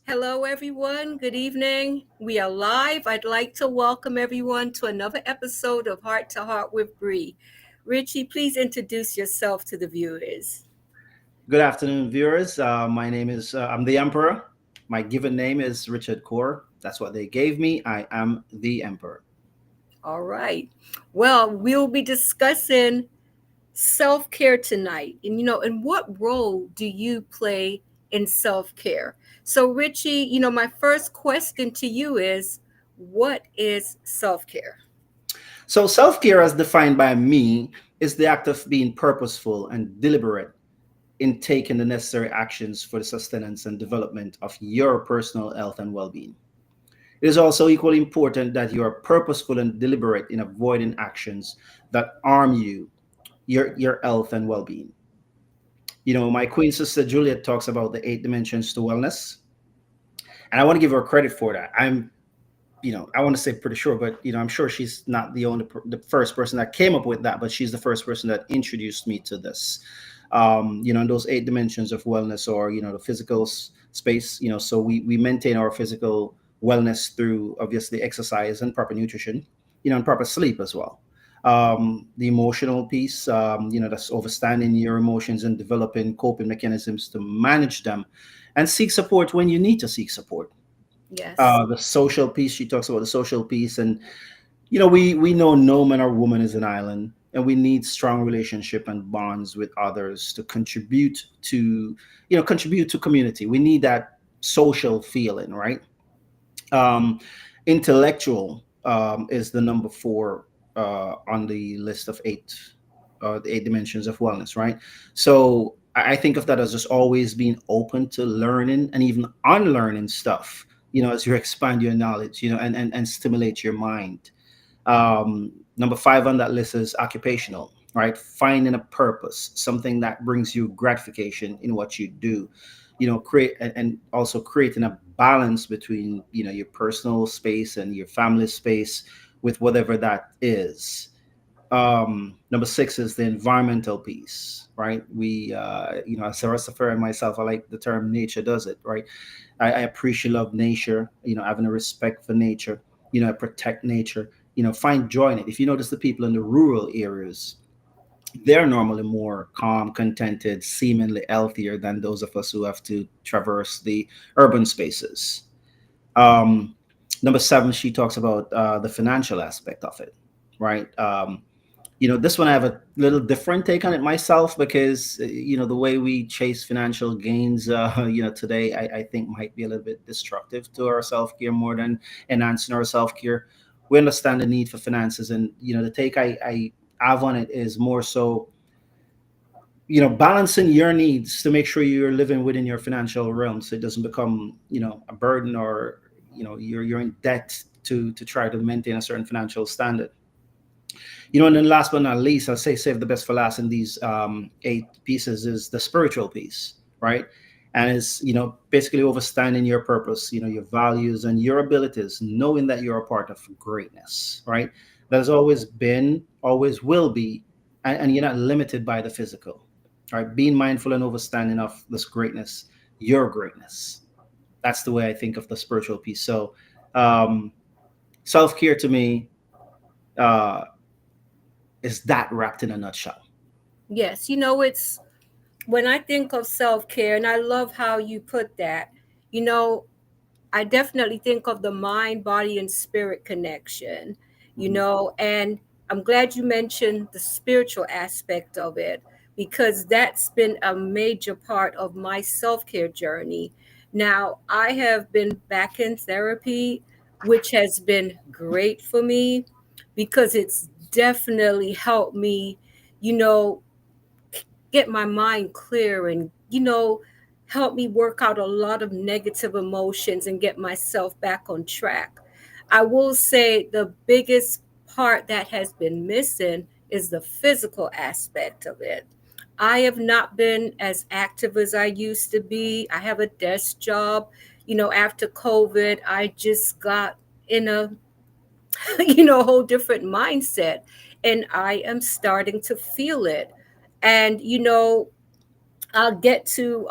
Hello, everyone. Good evening. We are live. I'd like to welcome everyone to another episode of Heart to Heart with Bree. Richie, please introduce yourself to the viewers. Good afternoon, viewers. I'm the Emperor. My given name is Richard Kaur. That's what they gave me. I am the Emperor. All right. Well, we'll be discussing self care tonight. And what role do you play in self care? So, Richie, my first question to you is what is self care? So, self care, as defined by me, is the act of being purposeful and deliberate in taking the necessary actions for the sustenance and development of your personal health and well being. It is also equally important that you are purposeful and deliberate in avoiding actions that harm your health and well being. My queen sister Juliet talks about the eight dimensions to wellness, and I want to give her credit for that. I want to say pretty sure, but I'm sure she's not the first person that came up with that, but she's the first person that introduced me to this. And those eight dimensions of wellness, or the physical space. So we maintain our physical wellness through obviously exercise and proper nutrition, and proper sleep as well. The emotional piece, that's understanding your emotions and developing coping mechanisms to manage them, and seek support when you need to seek support. Yes. The social piece, she talks about the social piece, and we know no man or woman is an island, and we need strong relationship and bonds with others to contribute to community. We need that social feeling, right? um Intellectual is the number four on the list of eight, the eight dimensions of wellness, right? So I think of that as just always being open to learning and even unlearning stuff, as you expand your knowledge, and stimulate your mind. Number five on that list is occupational, right? Finding a purpose, something that brings you gratification in what you do. Create and also creating a balance between your personal space and your family space with whatever that is. Number six is the environmental piece, right? As a Rastafari and myself, I like the term nature does it, right? I appreciate love nature, having a respect for nature, I protect nature, find joy in it. If you notice the people in the rural areas, they're normally more calm, contented, seemingly healthier than those of us who have to traverse the urban spaces. Um, Number seven, she talks about the financial aspect of it, right? This one I have a little different take on it myself, because the way we chase financial gains, today, I think might be a little bit destructive to our self-care more than enhancing our self-care. We understand the need for finances, and the take I have on it is more so, balancing your needs to make sure you're living within your financial realm, so it doesn't become a burden, or you're in debt to try to maintain a certain financial standard. And then last but not least, I'll say save the best for last in these eight pieces is the spiritual piece, right? And it's, basically understanding your purpose, your values and your abilities, knowing that you're a part of greatness, right? That has always been, always will be, and you're not limited by the physical, right? Being mindful and understanding of this greatness, your greatness. That's the way I think of the spiritual piece. So, um, self care to me, uh, is that wrapped in a nutshell. Yes. It's when I think of self care, and I love how you put that, you know, I definitely think of the mind, body, and spirit connection, Mhm. and I'm glad you mentioned the spiritual aspect of it because that's been a major part of my self care journey. Now, I have been back in therapy, which has been great for me because it's definitely helped me, you know, get my mind clear and help me work out a lot of negative emotions and get myself back on track. I will say the biggest part that has been missing is the physical aspect of it. I have not been as active as I used to be. I have a desk job. After COVID, I just got in a a whole different mindset, and I am starting to feel it. And I'll get to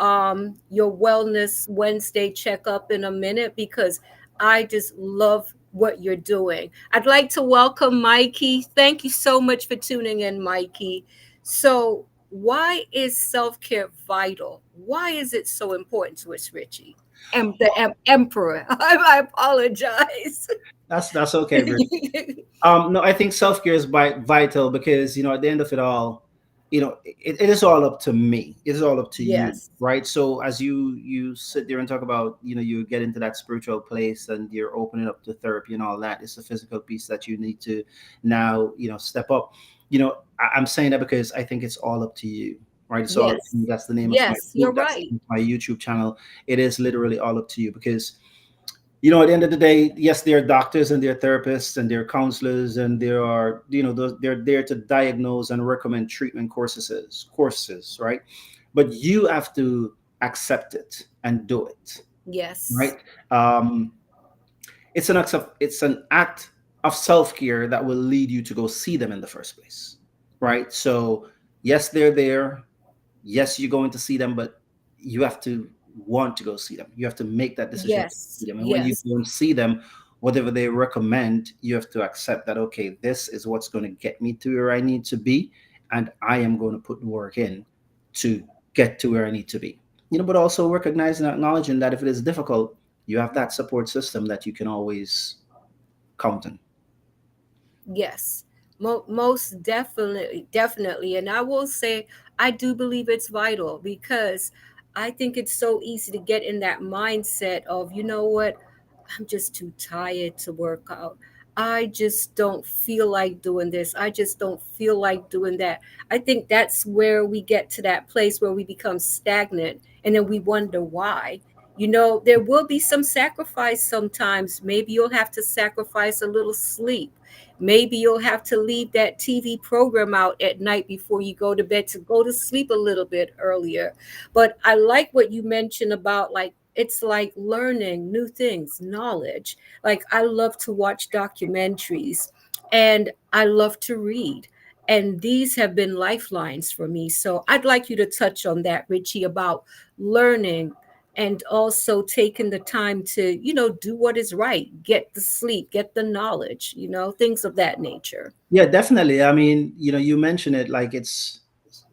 your Wellness Wednesday checkup in a minute because I just love what you're doing. I'd like to welcome Mikey. Thank you so much for tuning in, Mikey. So, why is self care vital? Why is it so important to us, Richie? Emperor. I apologize. That's okay, Bri. No, I think self care is vital because at the end of it all, it is all up to me. It is all up to you, Yes. right? So as you sit there and talk about, you get into that spiritual place and you're opening up to therapy and all that. It's a physical piece that you need to now, step up. I'm saying that because I think it's all up to you, right? It's all up to Yes. you. That's the name of my Yes, you're book. That's the right. name of my YouTube channel. It is literally all up to you because at the end of the day, yes, there are doctors and there are therapists and there are counselors and there are, they're there to diagnose and recommend treatment courses, right? But you have to accept it and do it, Yes. right? Um, it's an act of self-care that will lead you to go see them in the first place, right? So yes, they're there. Yes, you're going to see them, but you have to want to go see them. You have to make that decision to Yes. see them. And when you Yes. go and see them, whatever they recommend, you have to accept that, okay, this is what's going to get me to where I need to be. And I am going to put the work in to get to where I need to be. But also recognizing and acknowledging that if it is difficult, you have that support system that you can always count on. Yes, most definitely, definitely. And I will say, I do believe it's vital because I think it's so easy to get in that mindset of, you know what, I'm just too tired to work out. I just don't feel like doing this. I just don't feel like doing that. I think that's where we get to that place where we become stagnant and then we wonder why. There will be some sacrifice sometimes. Maybe you'll have to sacrifice a little sleep. Maybe you'll have to leave that TV program out at night before you go to bed to go to sleep a little bit earlier. But I like what you mentioned about like it's like learning new things, knowledge. Like I love to watch documentaries and I love to read. And these have been lifelines for me. So I'd like you to touch on that, Richie, about learning and also taking the time to, do what is right, get the sleep, get the knowledge, things of that nature. Yeah, definitely. I mean, you mentioned it like it's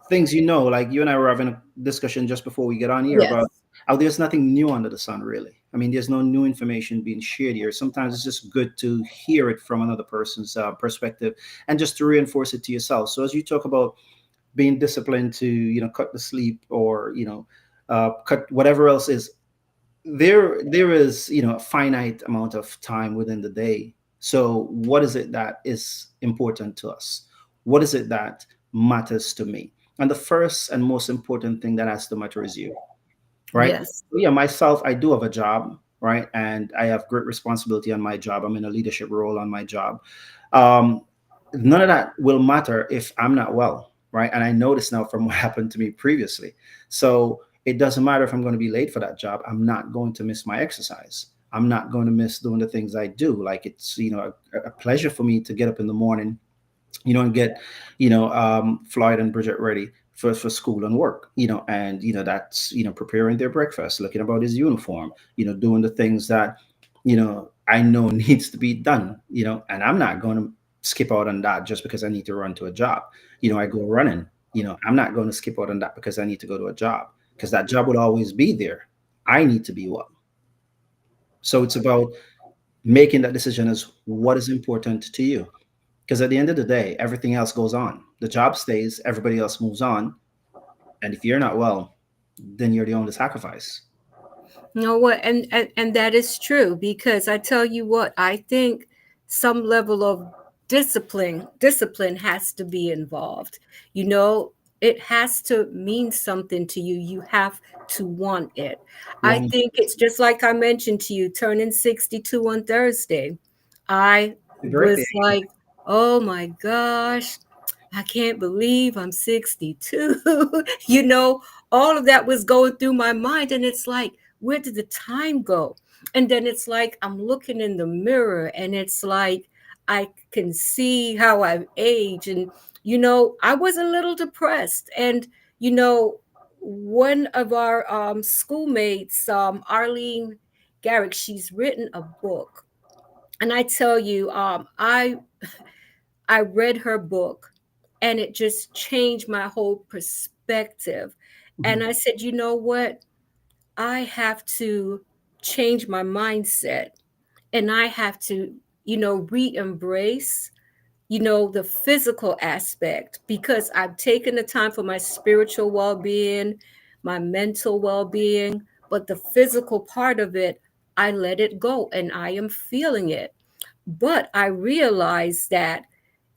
things like you and I were having a discussion just before we get on here Yes. about how there's nothing new under the sun, really. I mean, there's no new information being shared here. Sometimes it's just good to hear it from another person's perspective and just to reinforce it to yourself. So as you talk about being disciplined to, cut the sleep or, cut whatever else is, there is a finite amount of time within the day. So what is it that is important to us? What is it that matters to me? And the first and most important thing that has to matter is you, right? Yes. Yeah, myself, I do have a job, right? And I have great responsibility on my job. I'm in a leadership role on my job. um, None of that will matter if I'm not well, right? And I know this now from what happened to me previously. So it doesn't matter if I'm going to be late for that job. I'm not going to miss my exercise. I'm not going to miss doing the things I do. Like it's a pleasure for me to get up in the morning, and get Floyd and Bridget ready for school and work, and that's preparing their breakfast, looking about his uniform, doing the things that I know needs to be done, and I'm not going to skip out on that just because I need to run to a job. I go running. I'm not going to skip out on that because I need to go to a job, because that job will always be there. I need to be well. So it's about making that decision as what is important to you, because at the end of the day, everything else goes on. The job stays, everybody else moves on. And if you're not well, then you're the only sacrifice. You know what? And that is true because I tell you what, I think some level of discipline has to be involved. It has to mean something to you. You have to want it. I One think it's just like I mentioned to you, turning 62 on Thursday. I happy birthday. was like, oh my gosh, I can't believe I'm 62. All of that was going through my mind. And it's like, where did the time go? And then it's like, I'm looking in the mirror and it's like, I can see how I've aged. And, I was a little depressed. And, you know, one of our schoolmates, Arlene Garrick, she's written a book. And I tell you, I read her book and it just changed my whole perspective. And Mhm. I said, you know what? I have to change my mindset and I have to, re embrace, the physical aspect because I've taken the time for my spiritual well being, my mental well being, but the physical part of it, I let it go and I am feeling it. But I realize that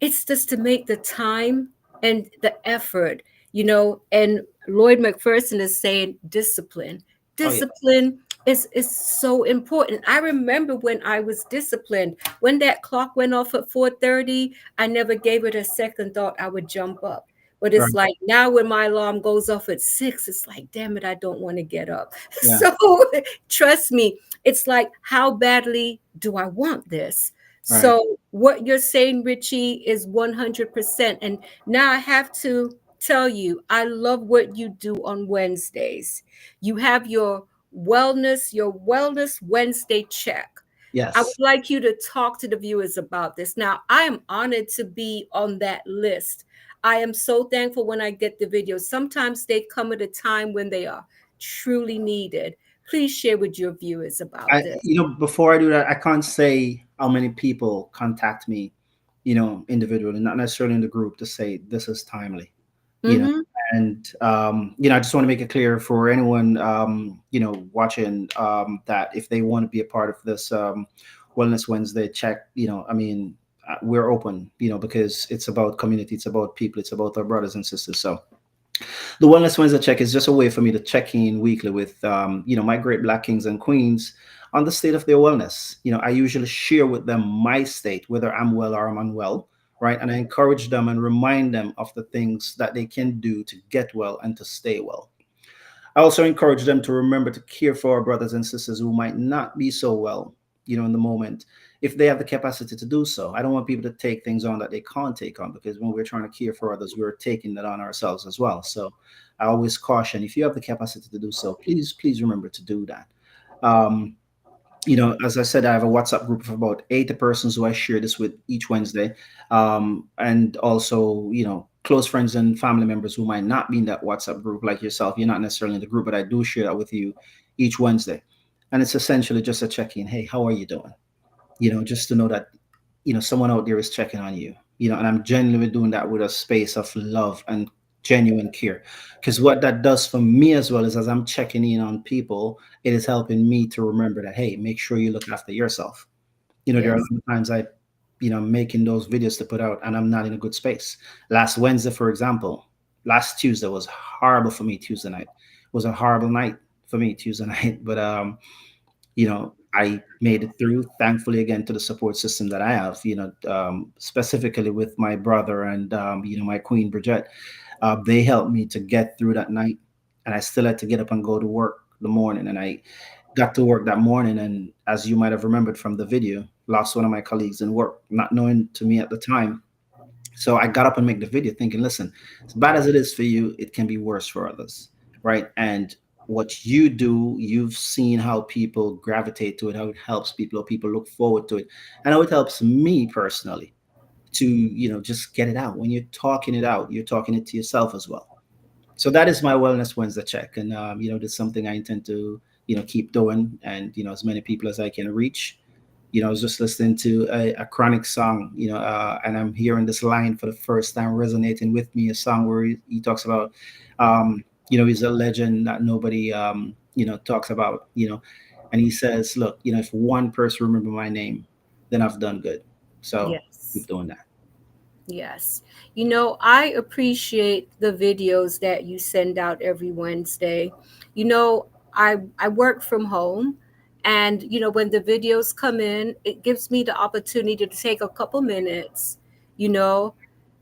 it's just to make the time and the effort, and Lloyd McPherson is saying discipline. Oh yeah. Discipline is so important. I remember when I was disciplined, when that clock went off at 4:30, I never gave it a second thought I would jump up. But it's Right. like now when my alarm goes off at 6, it's like, damn it, I don't want to get up. Yeah. So trust me, it's like, how badly do I want this? Right. So what you're saying, Richie, is 100%. And now I have to tell you, I love what you do on Wednesdays. You have your wellness Wednesday check. I would Yes. like you to talk to the viewers about this. Now, I am honored to be on that list. I am so thankful when I get the videos. Sometimes they come at a time when they are truly needed. Please share with your viewers about this. Before I do that, I can't say how many people contact me, individually, not necessarily in the group, to say this is timely, you know. Mm-hmm. And I just want to make it clear for anyone, watching, that if they want to be a part of this Wellness Wednesday check, we're open, because it's about community, it's about people, it's about our brothers and sisters. So the Wellness Wednesday check is just a way for me to check in weekly with, my great Black kings and queens on the state of their wellness. I usually share with them my state, whether I'm well or I'm unwell, right? And I encourage them and remind them of the things that they can do to get well and to stay well. I also encourage them to remember to care for our brothers and sisters who might not be so well, in the moment, if they have the capacity to do so. I don't want people to take things on that they can't take on, because when we're trying to care for others, we're taking that on ourselves as well. So I always caution, if you have the capacity to do so, please remember to do that. Um, as I said, I have a WhatsApp group of about 80 persons who I share this with each Wednesday. And also, close friends and family members who might not be in that WhatsApp group, like yourself. You're not necessarily in the group, but I do share that with you each Wednesday. And it's essentially just a check in. Hey, how are you doing? Just to know that, someone out there is checking on you, and I'm genuinely doing that with a space of love and genuine care. Because what that does for me as well is, as I'm checking in on people, it is helping me to remember that, hey, make sure you look after yourself. There are a Yes. lot of times making those videos to put out and I'm not in a good space. Last Wednesday, for example, last Tuesday was horrible for me. Tuesday night was a horrible night for me, Tuesday night. But I made it through, thankfully, again, to the support system that I have, specifically with my brother and, my queen, Bridget. They helped me to get through that night. And I still had to get up and go to work the morning. And I got to work that morning. And as you might have remembered from the video, lost one of my colleagues in work, not knowing to me at the time. So I got up and make the video thinking, listen, as bad as it is for you, it can be worse for others, right? And what you do, you've seen how people gravitate to it, how it helps people, how people look forward to it, and how it helps me personally to, just get it out. When you're talking it out, you're talking it to yourself as well. So that is my Wellness Wednesday check. And, that's something I intend to, keep doing, and, as many people as I can reach. I was just listening to a Chronic song, and I'm hearing this line for the first time resonating with me, a song where he talks about, he's a legend that nobody, talks about, and he says, look, if one person remember my name, then I've done good. So keep Yes. doing that. Yes. I appreciate the videos that you send out every Wednesday. I work from home and when the videos come in, it gives me the opportunity to take a couple minutes. You know,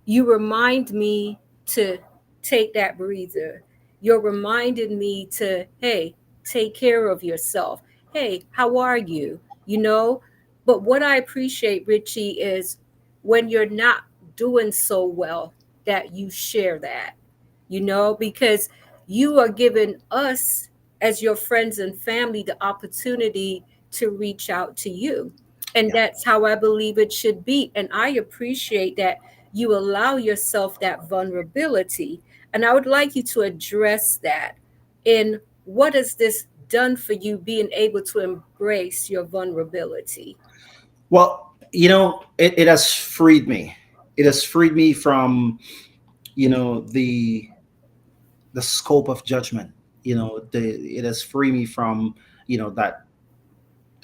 you remind me to take that breather. You're reminding me to, hey, take care of yourself. Hey, how are you? You know, but what I appreciate, Richie, is when you're not doing so well that you share that, because you are giving us, as your friends and family, the opportunity to reach out to you. And Yeah. that's how I believe it should be. And I appreciate that you allow yourself that vulnerability. And I would like you to address that in what has this done for you being able to embrace your vulnerability? Well, it has freed me. It has freed me from, the scope of judgment. It has freed me from, that,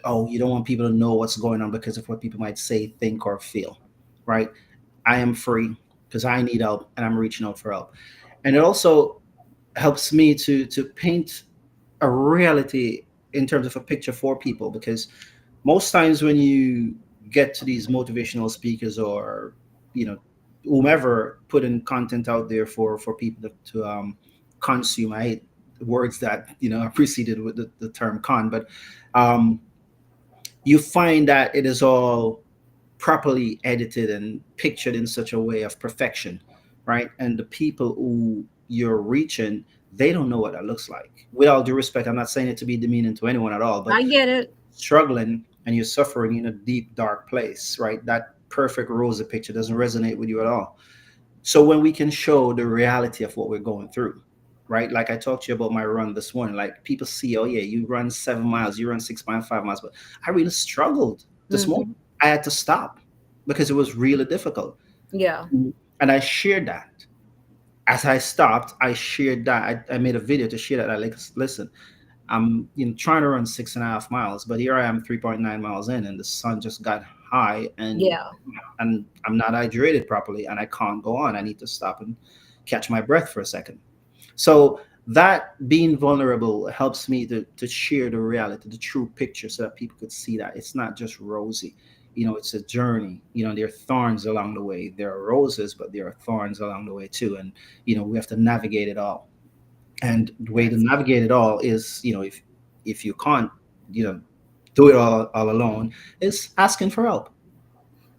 oh, you don't want people to know what's going on because of what people might say, think, or feel, right? I am free because I need help and I'm reaching out for help. And it also helps me to paint a reality in terms of a picture for people, because most times when you get to these motivational speakers, or you know whomever putting content out there for people to consume. I hate words that are preceded with the term con, but um, you find that it is all properly edited and pictured in such a way of perfection, right? And the people who you're reaching, they don't know what that looks like. With all due respect, I'm not saying it to be demeaning to anyone at all, but I get it. struggling and you're suffering in a deep, dark place, right? That perfect rosy picture doesn't resonate with you at all. So when we can show the reality of what we're going through, right? Like I talked to you about my run this morning. Like people see, oh yeah, you run 7 miles, you run 6.5 miles, but I really struggled this morning. Hmm. I had to stop because it was really difficult. Yeah. And I shared that. As I stopped, I shared that. I made a video to share that. I like, listen, I'm trying to run 6.5 miles, but here I am 3.9 miles in, and the sun just got high, Yeah. and I'm not hydrated properly, and I can't go on. I need to stop and catch my breath for a second. So that being vulnerable helps me to share the reality, the true picture, so that people could see that it's not just rosy. It's a journey. There are thorns along the way. There are roses, but there are thorns along the way too, and we have to navigate it all. And the way to Yes. navigate it all is, if you can't, you know, do it all alone, is asking for help.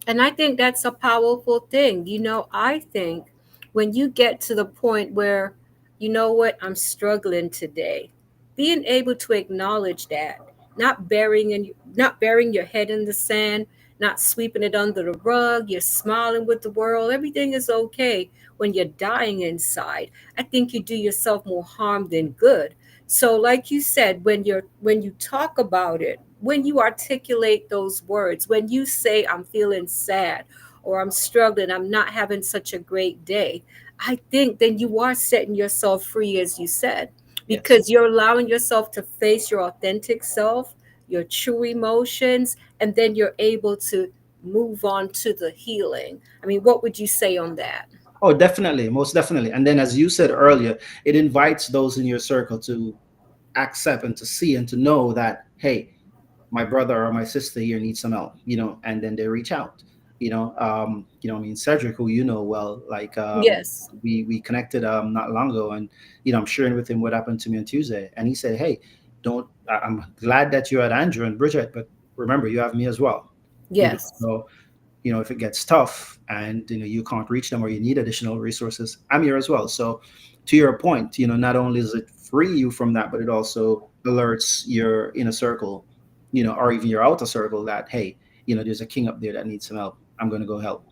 And I think that's a powerful thing. I think when you get to the point where, you know what, I'm struggling today, being able to acknowledge that, not burying your head in the sand, not sweeping it under the rug, you're smiling with the world, everything is okay when you're dying inside. I think you do yourself more harm than good. So like you said, when you talk about it, when you articulate those words, when you say, I'm feeling sad or I'm struggling, I'm not having such a great day, I think then you are setting yourself free, as you said, Yes. because you're allowing yourself to face your authentic self, your true emotions, and then you're able to move on to the healing. I mean, what would you say on that? Oh, definitely, most definitely. And then, as you said earlier, it invites those in your circle to accept and to see and to know that, hey, my brother or my sister here needs some help, and then they reach out. I mean, Cedric, who well, like Yes. we connected not long ago, and I'm sharing with him what happened to me on Tuesday, and he said, "Hey, don't. I'm glad that you're at Andrew and Bridget, but remember, you have me as well." Yes. So if it gets tough and you can't reach them or you need additional resources, I'm here as well. So to your point, not only does it free you from that, but it also alerts your inner circle, or even your outer circle, that hey, there's a king up there that needs some help. I'm going to go help.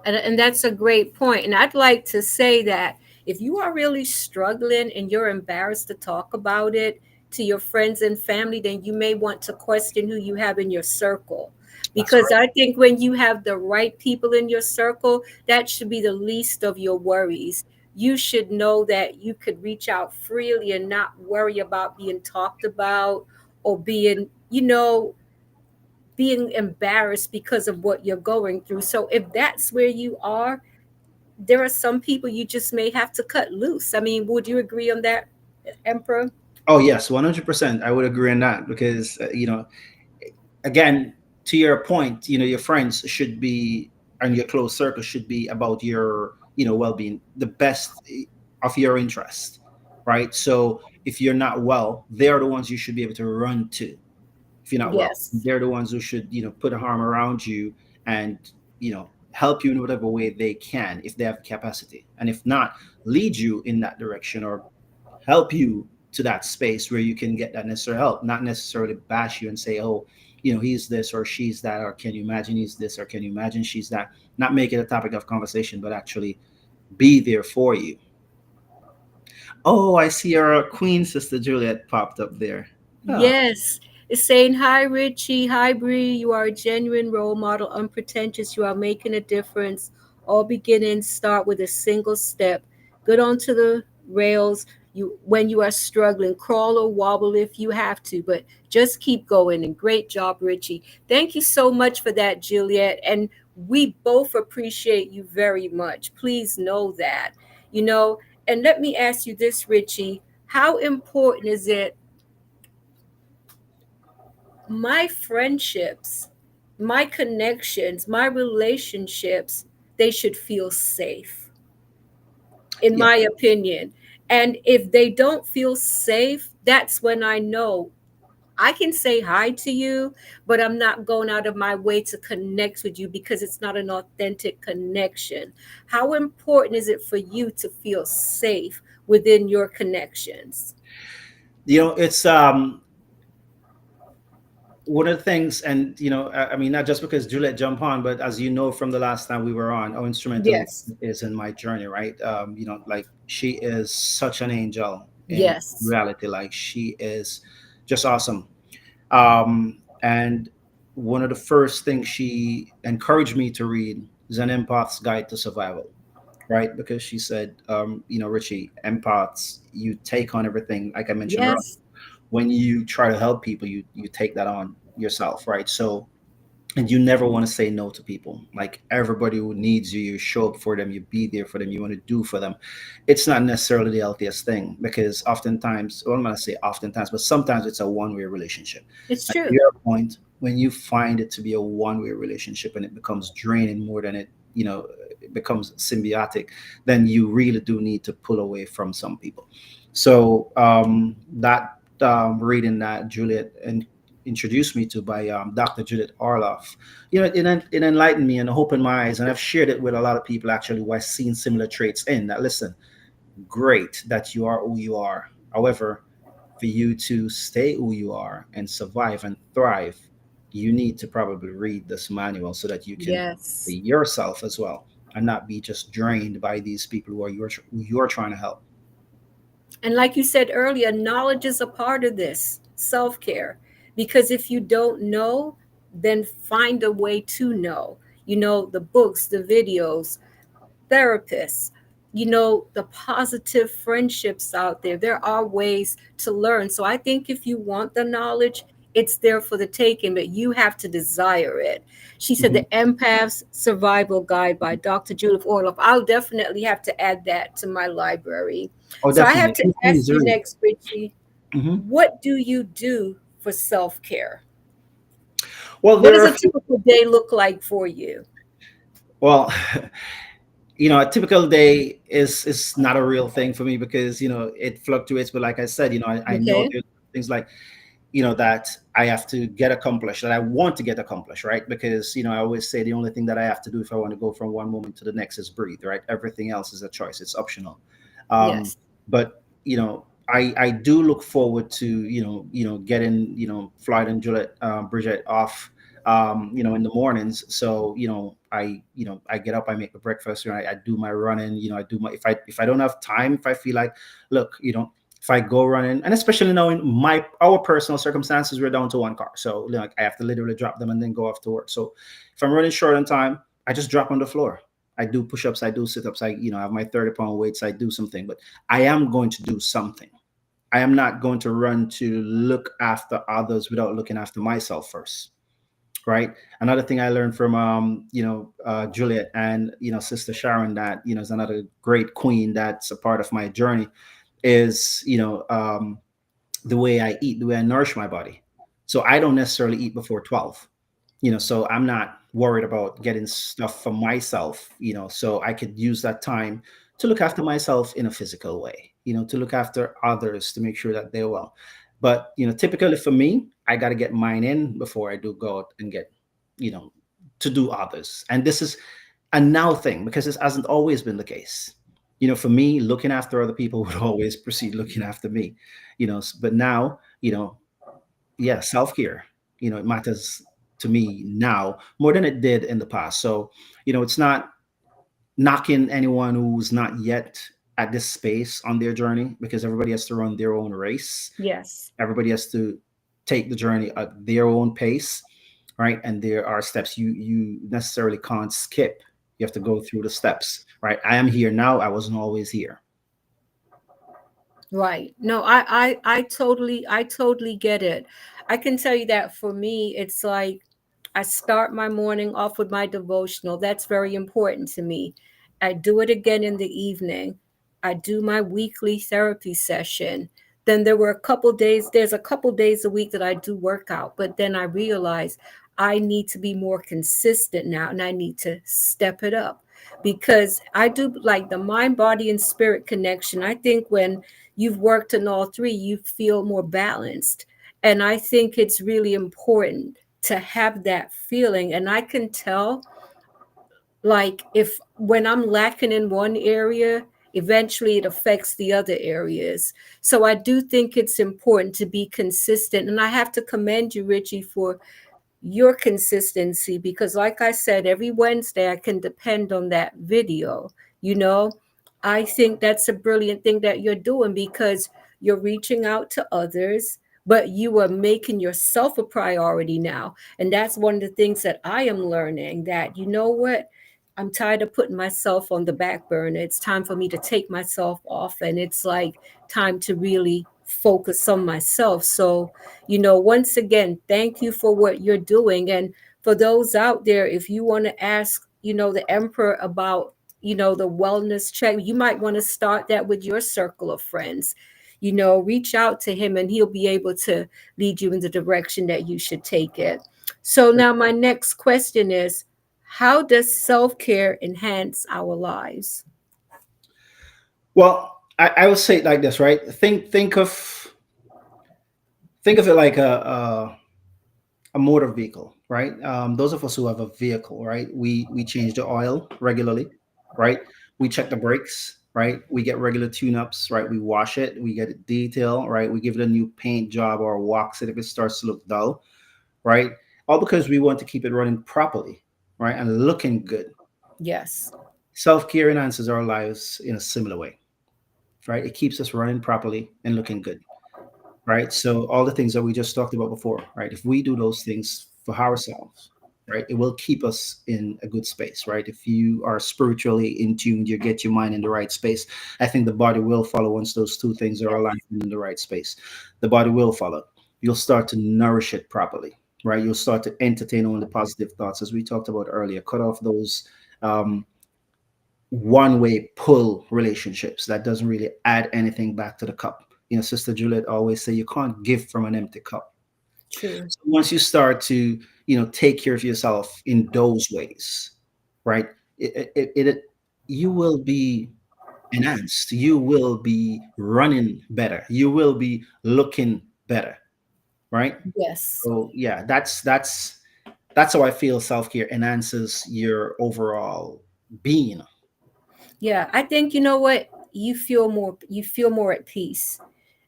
And that's a great point. And I'd like to say that if you are really struggling and you're embarrassed to talk about it to your friends and family, then you may want to question who you have in your circle. That's Because right. I think when you have the right people in your circle, that should be the least of your worries. You should know that you could reach out freely and not worry about being talked about or being embarrassed because of what you're going through. So if that's where you are, there are some people you just may have to cut loose. I mean, would you agree on that, Emperor? Oh yes, 100%. I would agree on that, because again, to your point, your friends should be, and your close circle should be about your well-being, the best of your interest, right? So if you're not well, they are the ones you should be able to run to. If you're not well, Yes. they're the ones who should put a arm around you and help you in whatever way they can, if they have the capacity, and if not, lead you in that direction, or help you to that space where you can get that necessary help, not necessarily bash you and say, oh, he's this or she's that, or can you imagine he's this, or can you imagine she's that. Not make it a topic of conversation, but actually be there for you. Oh, I see our queen sister Juliet popped up there. Oh, Yes. It's saying, hi, Richie. Hi, Bree. You are a genuine role model, unpretentious. You are making a difference. All beginnings start with a single step. Get onto the rails when you are struggling. Crawl or wobble if you have to, but just keep going. And great job, Richie. Thank you so much for that, Juliet. And we both appreciate you very much. Please know that. You know, and let me ask you this, Richie. How important is it my friendships, my connections, my relationships, they should feel safe, in yeah. my opinion. And if they don't feel safe, that's when I know I can say hi to you, but I'm not going out of my way to connect with you because it's not an authentic connection. How important is it for you to feel safe within your connections? It's one of the things, and I mean, not just because Juliet jumped on, but as you know from the last time we were on, how instrumental Yes. is in my journey, right? Like she is such an angel in Yes. reality. Like she is just awesome. And one of the first things she encouraged me to read is an empath's guide to survival, right? Because she said, Richie, empaths, you take on everything, like I mentioned earlier. Yes. When you try to help people, you take that on yourself, right? So, and you never want to say no to people. Like everybody who needs you, you show up for them, you be there for them, you want to do for them. It's not necessarily the healthiest thing because oftentimes, well, I'm not gonna say oftentimes, but sometimes it's a one-way relationship. It's At true. your point, when you find it to be a one-way relationship and it becomes draining more than it becomes symbiotic, then you really do need to pull away from some people. So that reading that Juliet and introduced me to by Dr. Judith Orloff, it enlightened me and opened my eyes, and I've shared it with a lot of people actually who I've seen similar traits in. That listen, great that you are who you are. However, for you to stay who you are and survive and thrive, you need to probably read this manual so that you can be Yes. yourself as well and not be just drained by these people who you're trying to help. And like you said earlier, knowledge is a part of this self care. Because if you don't know, then find a way to know. You know, the books, the videos, therapists, the positive friendships out there. There are ways to learn. So I think if you want the knowledge, it's there for the taking, but you have to desire it. She said Mhm. the Empath's Survival Guide by Dr. Judith Orloff. I'll definitely have to add that to my library. Oh, So I have definitely. to ask Please you read. next, Richie, Mhm. what do you do for self care? Well, What there does are a a few. typical day look like for you? Well, a typical day is not a real thing for me because it fluctuates. But like I said, I know Okay. there's things like that I have to get accomplished, that I want to get accomplished, right? Because I always say the only thing that I have to do if I want to go from one moment to the next is breathe, right? Everything else is a choice; it's optional. Um, Yes. but I do look forward to getting Floyd and Juliet, Bridget off in the mornings. So I get up, I make the breakfast, I do my running, I do my if I don't have time, if I feel like, look, if I go running, and especially now in our personal circumstances, we're down to one car, so like I have to literally drop them and then go off to work. So if I'm running short on time, I just drop on the floor. I do push-ups, I do sit-ups, I have my 30-pound weights, I do something, but I am going to do something. I am not going to run to look after others without looking after myself first, right? Another thing I learned from Juliet and Sister Sharon, that is another great queen that's a part of my journey, is the way I eat, the way I nourish my body. So I don't necessarily eat before 12, so I'm not worried about getting stuff for myself, so I could use that time to look after myself in a physical way, to look after others, to make sure that they're well. But typically for me, I got to get mine in before I do go out and get, you know to do others. And this is a now thing because this hasn't always been the case. For me, looking after other people would always precede looking after me. But now, yeah, self-care, it matters to me now more than it did in the past. So, it's not knocking anyone who's not yet at this space on their journey, because everybody has to run their own race. Yes. Everybody has to take the journey at their own pace, right? And there are steps you necessarily can't skip. You have to go through the steps, right? I am here now. I wasn't always here. Right. No, I totally get it. I can tell you that for me, it's like I start my morning off with my devotional. That's very important to me. I do it again in the evening. I do my weekly therapy session. Then there's a couple days a week that I do workout, but then I realize I need to be more consistent now and I need to step it up because I do like the mind, body, and spirit connection. I think when you've worked in all three, you feel more balanced. And I think it's really important to have that feeling. And I can tell, like, if when I'm lacking in one area, eventually it affects the other areas. So I do think it's important to be consistent. And I have to commend you, Richie, for your consistency because like I said, every Wednesday I can depend on that video. you know I think that's a brilliant thing that you're doing because you're reaching out to others, but you are making yourself a priority now. And that's one of the things that I am learning, that what, I'm tired of putting myself on the back burner. It's time for me to take myself off, and it's like time to really focus on myself. So once again, thank you for what you're doing. And for those out there, if you want to ask, the emperor about, the wellness check, you might want to start that with your circle of friends. Reach out to him and he'll be able to lead you in the direction that you should take it. So now my next question is, how does self-care enhance our lives? Well, I will say it like this, right? Think of it like a motor vehicle, right? Those of us who have a vehicle, right? We change the oil regularly, right? We check the brakes, right? We get regular tune-ups, right? We wash it, we get it detail, right? We give it a new paint job or wax it if it starts to look dull, right? All because we want to keep it running properly, right? And looking good. Yes. Self-care enhances our lives in a similar way, right? It keeps us running properly and looking good, right? So all the things that we just talked about before, right? If we do those things for ourselves, right, it will keep us in a good space, right? If you are spiritually in tune, you get your mind in the right space. I think the body will follow once those two things are aligned in the right space. The body will follow. You'll start to nourish it properly, right? You'll start to entertain only positive thoughts, as we talked about earlier. Cut off those um, one-way pull relationships that doesn't really add anything back to the cup. Sister Juliet always say you can't give from an empty cup. True. So once you start to take care of yourself in those ways, right, it you will be enhanced, you will be running better, you will be looking better, right? Yes. So yeah, that's how I feel self-care enhances your overall being. Yeah, I think what, you feel more at peace.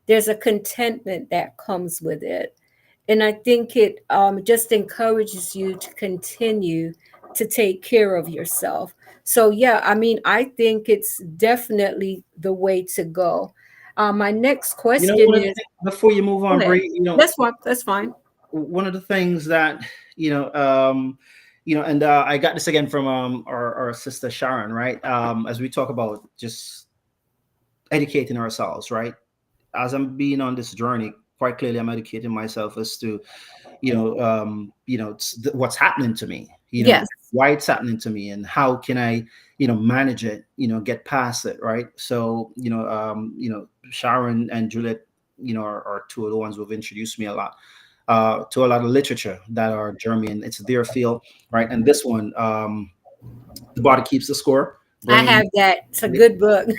There's a contentment that comes with it. And I think it just encourages you to continue to take care of yourself. So yeah, I mean, I think it's definitely the way to go. My next question One of the is, things, before you move go on, ahead. Bree, That's fine. That's fine. one of the things that and I got this again from our sister Sharon, right? As we talk about just educating ourselves, right? As I'm being on this journey, quite clearly, I'm educating myself as to what's happening to me, Yes. why it's happening to me, and how can I, manage it, get past it, right? So, Sharon and Juliet, are two of the ones who've introduced me a lot to a lot of literature that are German. It's their field, right? And this one, The Body Keeps the Score. I Brain. have that. It's a good book.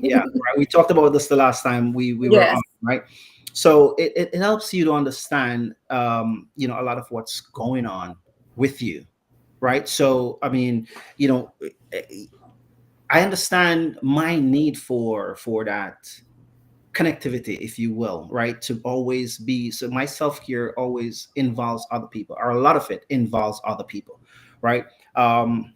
Yeah, right. We talked about this the last time we were Yes. on, right? So it helps you to understand, a lot of what's going on with you, right? So I mean, you know, I understand my need for that connectivity, if you will, right? To always be, so my self-care always involves other people, or a lot of it involves other people, right? um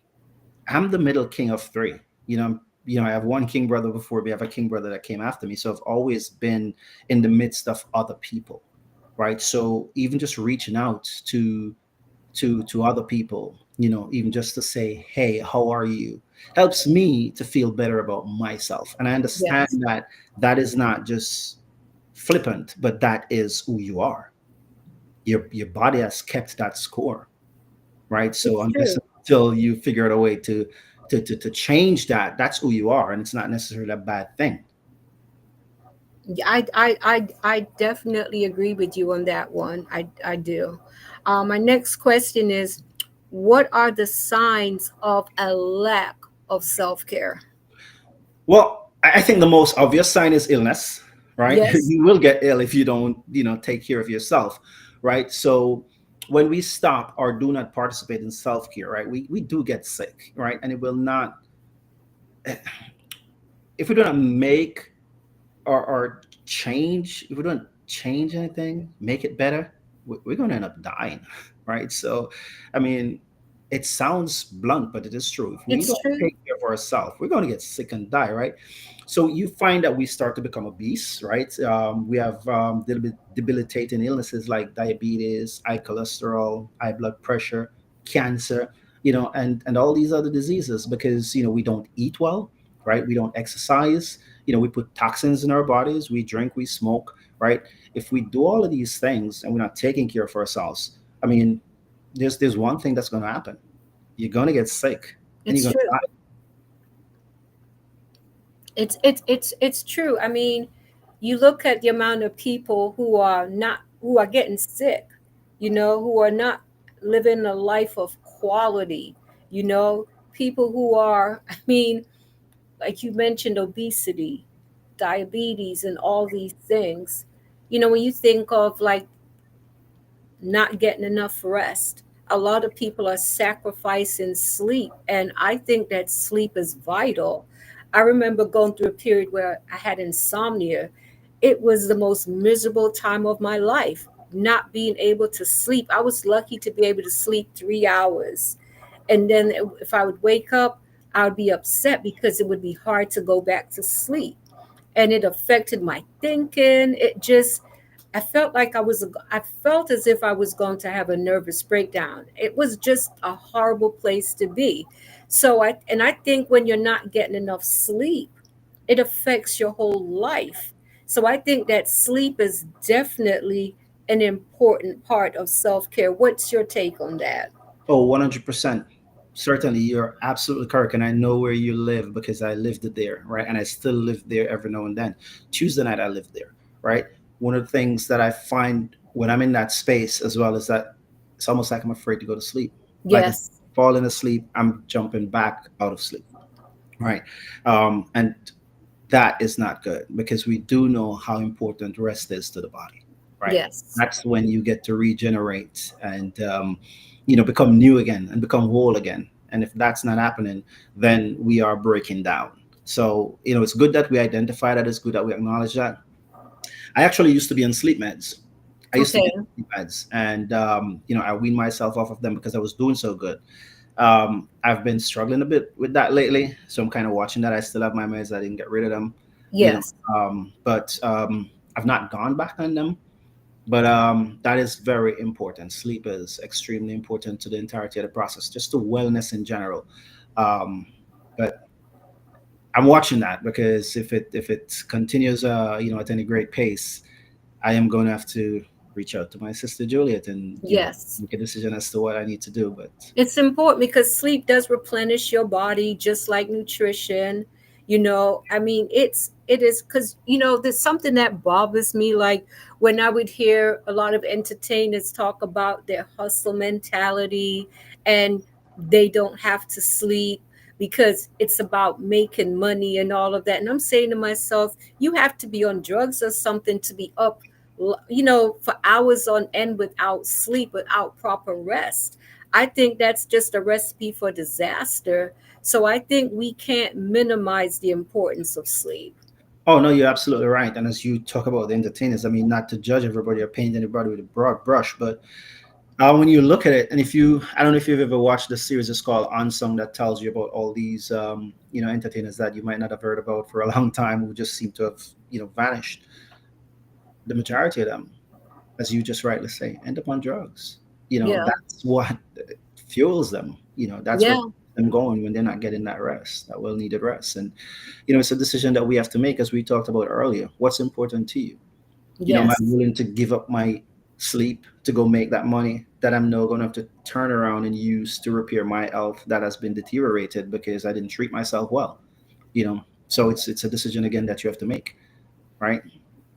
I'm the middle king of three. I have one king brother before me, I have a king brother that came after me, so I've always been in the midst of other people, right? So even just reaching out to other people, even just to say, hey, how are you, helps me to feel better about myself. And I understand Yes, that that is not just flippant, but that is who you are. Your body has kept that score, right? So it's unless true. until you figure out a way to change that, that's who you are, and it's not necessarily a bad thing. Yeah, I definitely agree with you on that one. I do. My next question is, what are the signs of a lack of self care? Well, I think the most obvious sign is illness, right? Yes, You will get ill if you don't, take care of yourself, right? So when we stop or do not participate in self-care, right, we do get sick, right? And it will not, if we do not make or change, if we don't change anything, make it better, we're going to end up dying, right? So, I mean, it sounds blunt, but it is true. If we it's don't true. take care of ourselves, we're going to get sick and die, right? So you find that we start to become obese, right? We have debilitating illnesses like diabetes, high cholesterol, high blood pressure, cancer, and all these other diseases because we don't eat well, right? We don't exercise, we put toxins in our bodies, we drink, we smoke, right? If we do all of these things and we're not taking care of ourselves, I mean, there's one thing that's going to happen. You're going to get sick, and you're It's going to true. die. It's true. I mean, you look at the amount of people who are getting sick, who are not living a life of quality, people who are, I mean, like you mentioned, obesity, diabetes, and all these things. When you think of like not getting enough rest, a lot of people are sacrificing sleep. And I think that sleep is vital. I remember going through a period where I had insomnia. It was the most miserable time of my life, not being able to sleep. I was lucky to be able to sleep 3 hours. And then if I would wake up, I would be upset because it would be hard to go back to sleep. And it affected my thinking. I felt as if I was going to have a nervous breakdown. It was just a horrible place to be. I think when you're not getting enough sleep, it affects your whole life. So I think that sleep is definitely an important part of self-care. What's your take on that? Oh, 100%. Certainly, you're absolutely correct. And I know where you live because I lived there, right? And I still live there every now and then. Tuesday night, I live there, right? One of the things that I find when I'm in that space as well is that it's almost like I'm afraid to go to sleep. Like if Yes. I'm falling asleep, I'm jumping back out of sleep, right? And that is not good because we do know how important rest is to the body, right? Yes. That's when you get to regenerate and become new again and become whole again. And if that's not happening, then we are breaking down. So it's good that we identify that. It's good that we acknowledge that. I actually used to be on sleep meds. I used to Okay. be on sleep meds, and I weaned myself off of them because I was doing so good. I've been struggling a bit with that lately, so I'm kind of watching that. I still have my meds. I didn't get rid of them, Yes. but I've not gone back on them. But that is very important. Sleep is extremely important to the entirety of the process, just to wellness in general. Um, but I'm watching that because if it continues, at any great pace, I am going to have to reach out to my sister Juliet and Yes. make a decision as to what I need to do. But It's important because sleep does replenish your body just like nutrition. I mean, it is because there's something that bothers me. Like when I would hear a lot of entertainers talk about their hustle mentality and they don't have to sleep because it's about making money and all of that. And I'm saying to myself, you have to be on drugs or something to be up for hours on end without sleep, without proper rest. I think that's just a recipe for disaster. So I think we can't minimize the importance of sleep. Oh no, you're absolutely right. And as you talk about the entertainers, I mean, not to judge everybody or paint anybody with a broad brush, but when you look at it, and if you, I don't know if you've ever watched the series, it's called Unsung, that tells you about all these, entertainers that you might not have heard about for a long time who just seem to have, vanished. The majority of them, as you just rightly say, end up on drugs. Yeah. That's what fuels them. That's what Yeah. keeps them going when they're not getting that rest, that well needed rest. And, it's a decision that we have to make, as we talked about earlier. What's important to you? Am I Yes. willing to give up my sleep to go make that money that I'm now going to have to turn around and use to repair my health that has been deteriorated because I didn't treat myself well? So it's a decision again that you have to make, right?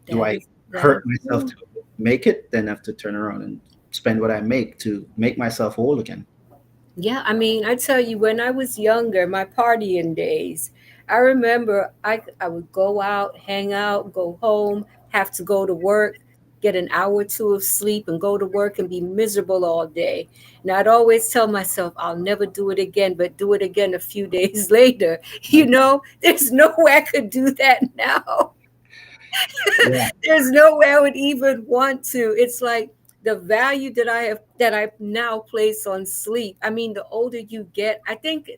Do That I is that hurt is myself true. to make it, then have to turn around and spend what I make to make myself whole again? Yeah, I mean, I tell you, when I was younger, my partying days, I remember I would go out, hang out, go home, have to go to work, get an hour or two of sleep, and go to work and be miserable all day. And I'd always tell myself, I'll never do it again, but do it again a few days later. There's no way I could do that now. Yeah. There's no way I would even want to. It's like the value that I now place on sleep. I mean, the older you get, I think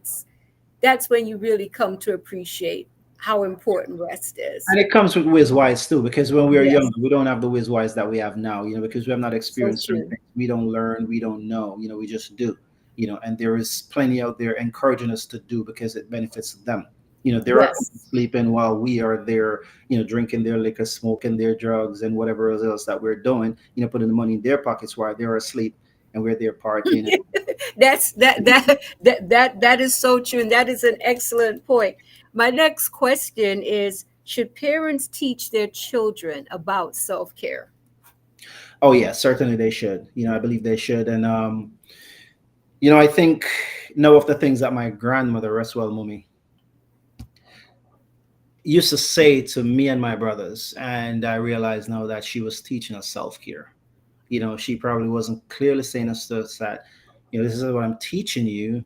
that's when you really come to appreciate how important rest is. And it comes with whiz wise too, because when we are Yes, younger, we don't have the whiz wise that we have now, because we have not so experienced certain true. things. We don't learn, we don't know, we just do, and there is plenty out there encouraging us to do because it benefits them. There are people Yes. sleeping while we are there, drinking their liquor, smoking their drugs, and whatever else that we're doing, putting the money in their pockets while they're asleep and we're there partying. That is so true, and that is an excellent point. My next question is: should parents teach their children about self-care? Oh yeah, certainly they should. I believe they should. And I think know of the things that my grandmother, Reswell Mummy, used to say to me and my brothers, and I realize now that she was teaching us self-care. She probably wasn't clearly saying us that, this is what I'm teaching you,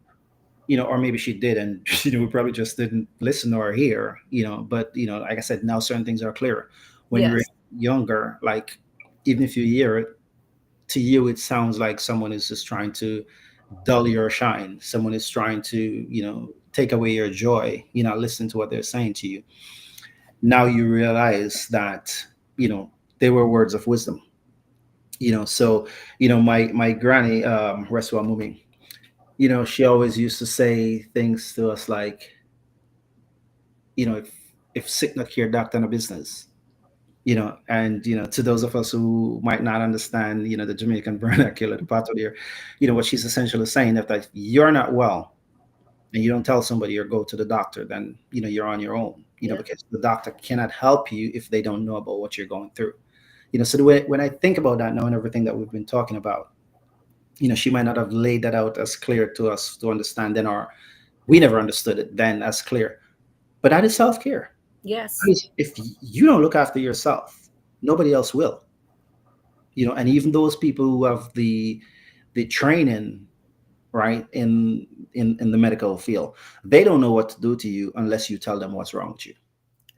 or maybe she did, and we probably just didn't listen or hear, but like I said, now certain things are clearer. When you're Yes. younger, like, even if you hear it, to you it sounds like someone is just trying to dull your shine. Someone is trying to, take away your joy. Listen to what they're saying to you. Now you realize that, they were words of wisdom. So, my granny, Reswa Mumi, she always used to say things to us like, if sick not cure, doctor no business. And to those of us who might not understand, the Jamaican vernacular, the part of there, what she's essentially saying, if you're not well and you don't tell somebody or go to the doctor, then you're on your own. Yeah. Because the doctor cannot help you if they don't know about what you're going through. So the way, when I think about that now and everything that we've been talking about, she might not have laid that out as clear to us to understand then, or we never understood it then as clear. But that is self-care. That Yes. is, if you don't look after yourself, nobody else will. And even those people who have the training, right, in the medical field, they don't know what to do to you unless you tell them what's wrong with you.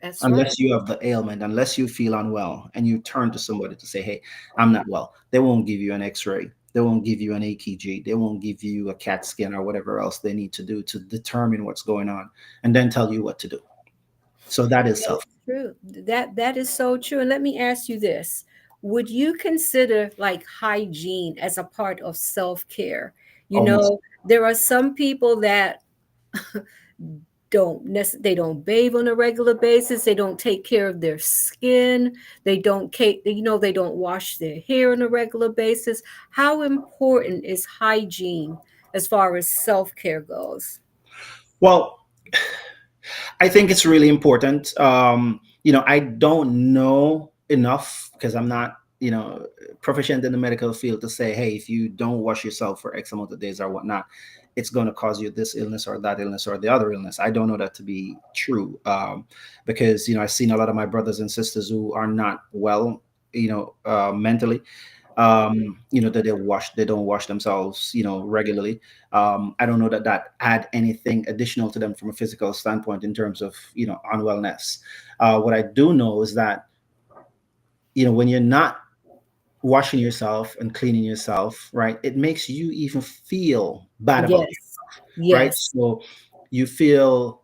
That's right. Unless you have the ailment, unless you feel unwell and you turn to somebody to say, hey, I'm not well, they won't give you an x-ray, they won't give you an ekg, they won't give you a cat scan or whatever else they need to do to determine what's going on and then tell you what to do. So that is That is self. true. That is so true. And let me ask you this. Would you consider like hygiene as a part of self-care? Almost. There are some people that they don't bathe on a regular basis, they don't take care of their skin, they don't wash their hair on a regular basis. How important is hygiene as far as self-care goes? Well, I think it's really important. I don't know enough because I'm not, proficient in the medical field to say, hey, if you don't wash yourself for X amount of days or whatnot, it's going to cause you this illness or that illness or the other illness. I don't know that to be true, because I've seen a lot of my brothers and sisters who are not well, mentally, that they don't wash themselves, regularly. I don't know that that add anything additional to them from a physical standpoint in terms of, unwellness. What I do know is that, when you're not washing yourself and cleaning yourself, right, it makes you even feel bad about it, Yes. right? Yes. So you feel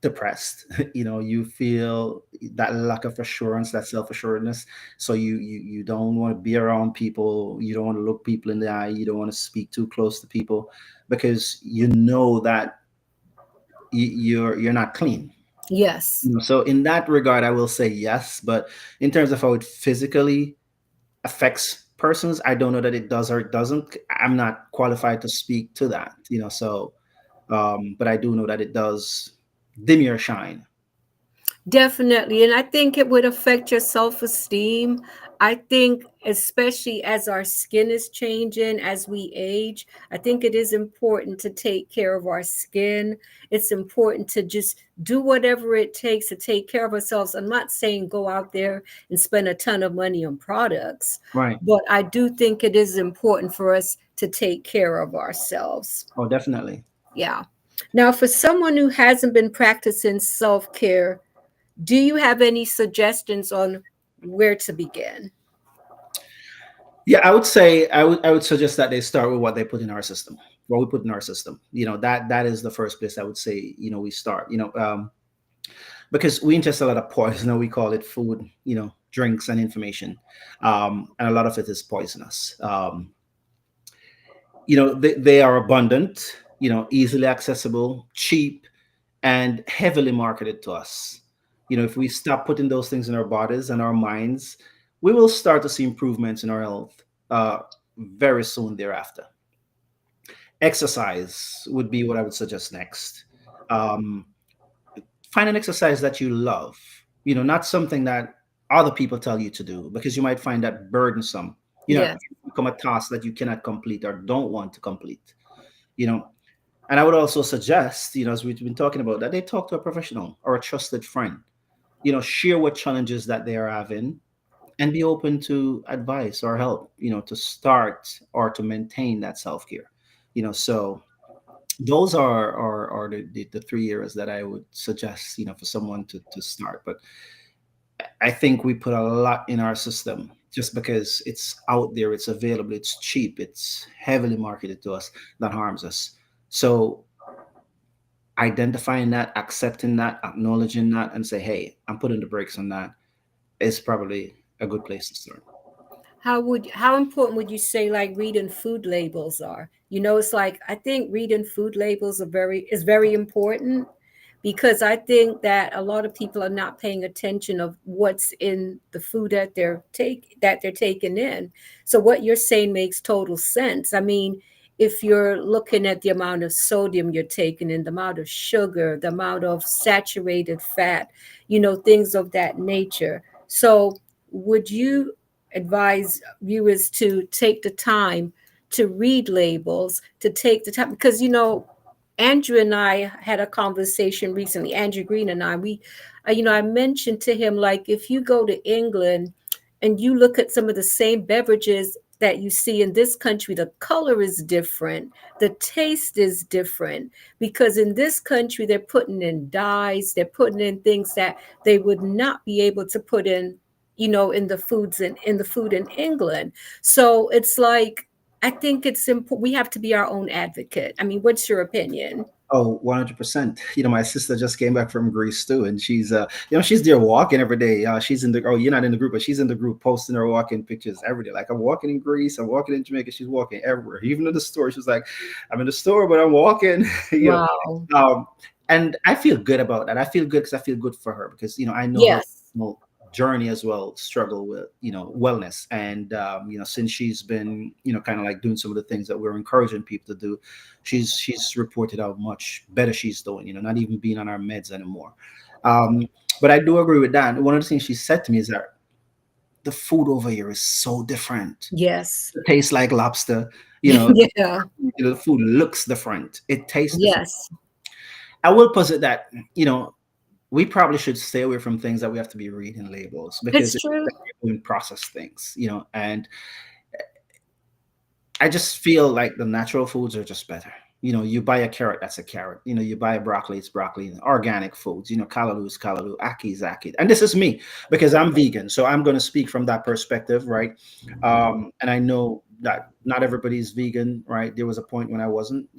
depressed. You feel that lack of assurance, that self-assuredness. So you don't want to be around people, you don't want to look people in the eye, you don't want to speak too close to people, because you know that you're not clean. Yes. So in that regard, I will say yes, but in terms of how it physically affects persons, I don't know that it does or it doesn't. I'm not qualified to speak to that, so but I do know that it does dim your shine. Definitely. And I think it would affect your self esteem. I think, especially as our skin is changing as we age, I think it is important to take care of our skin. It's important to just do whatever it takes to take care of ourselves. I'm not saying go out there and spend a ton of money on products, Right. but I do think it is important for us to take care of ourselves. Oh, definitely. Yeah. Now, for someone who hasn't been practicing self care, do you have any suggestions on where to begin? Yeah, I would say I would suggest that they start with what they put in our system, what we put in our system. That is the first place I would say, we start. Because we ingest a lot of poison, we call it food, drinks and information, and a lot of it is poisonous. They are abundant, easily accessible, cheap, and heavily marketed to us. If we stop putting those things in our bodies and our minds, we will start to see improvements in our health very soon thereafter. Exercise would be what I would suggest next. Um, Find an exercise that you love, not something that other people tell you to do, because you might find that burdensome, Yes. become a task that you cannot complete or don't want to complete, you know. And I would also suggest, as we've been talking about, that they talk to a professional or a trusted friend, share what challenges that they are having, and be open to advice or help, to start or to maintain that self-care. So those are the 3 areas that I would suggest, for someone to start. But I think we put a lot in our system just because it's out there, it's available, it's cheap, it's heavily marketed to us, that harms us. So identifying that, accepting that, acknowledging that, and say, hey, I'm putting the brakes on that, is probably a good place to start. How important would you say like reading food labels are? It's like I think reading food labels is very important, because I think that a lot of people are not paying attention of what's in the food that they're taking in. So what you're saying makes total sense. I mean, if you're looking at the amount of sodium you're taking in, the amount of sugar, the amount of saturated fat, things of that nature. So would you advise viewers to take the time to read labels, to take the time? Because Andrew and I had a conversation recently. Andrew Green and I, I mentioned to him, like, if you go to England and you look at some of the same beverages that you see in this country, the color is different, the taste is different, because in this country they're putting in dyes, they're putting in things that they would not be able to put in, in the food in England. So it's like, I think it's important. We have to be our own advocate. I mean, what's your opinion? Oh, 100%. My sister just came back from Greece too, and she's there walking every day. She's in the, oh, you're not in the group, but she's in the group posting her walking pictures every day. Like, I'm walking in Greece, I'm walking in Jamaica, she's walking everywhere. Even in the store, she's like, I'm in the store, but I'm walking, Wow. and I feel good about that. I feel good because I feel good for her, because, I know her Yes. journey as well, struggle with, wellness. And since she's been, kind of like doing some of the things that we're encouraging people to do, she's reported how much better she's doing, not even being on our meds anymore. But I do agree with that. One of the things she said to me is that the food over here is so different. Yes. It tastes like lobster, you know. Yeah. The food looks different, it tastes different. Yes. I will posit that, we probably should stay away from things that we have to be reading labels, because It's it's true. doing processed things, and I just feel like the natural foods are just better. You buy a carrot, that's a carrot. You buy a broccoli, it's broccoli. Organic foods, callaloo is callaloo, aki is aki. And this is me, because I'm vegan, so I'm going to speak from that perspective, right? And I know that not everybody's vegan, right? There was a point when I wasn't.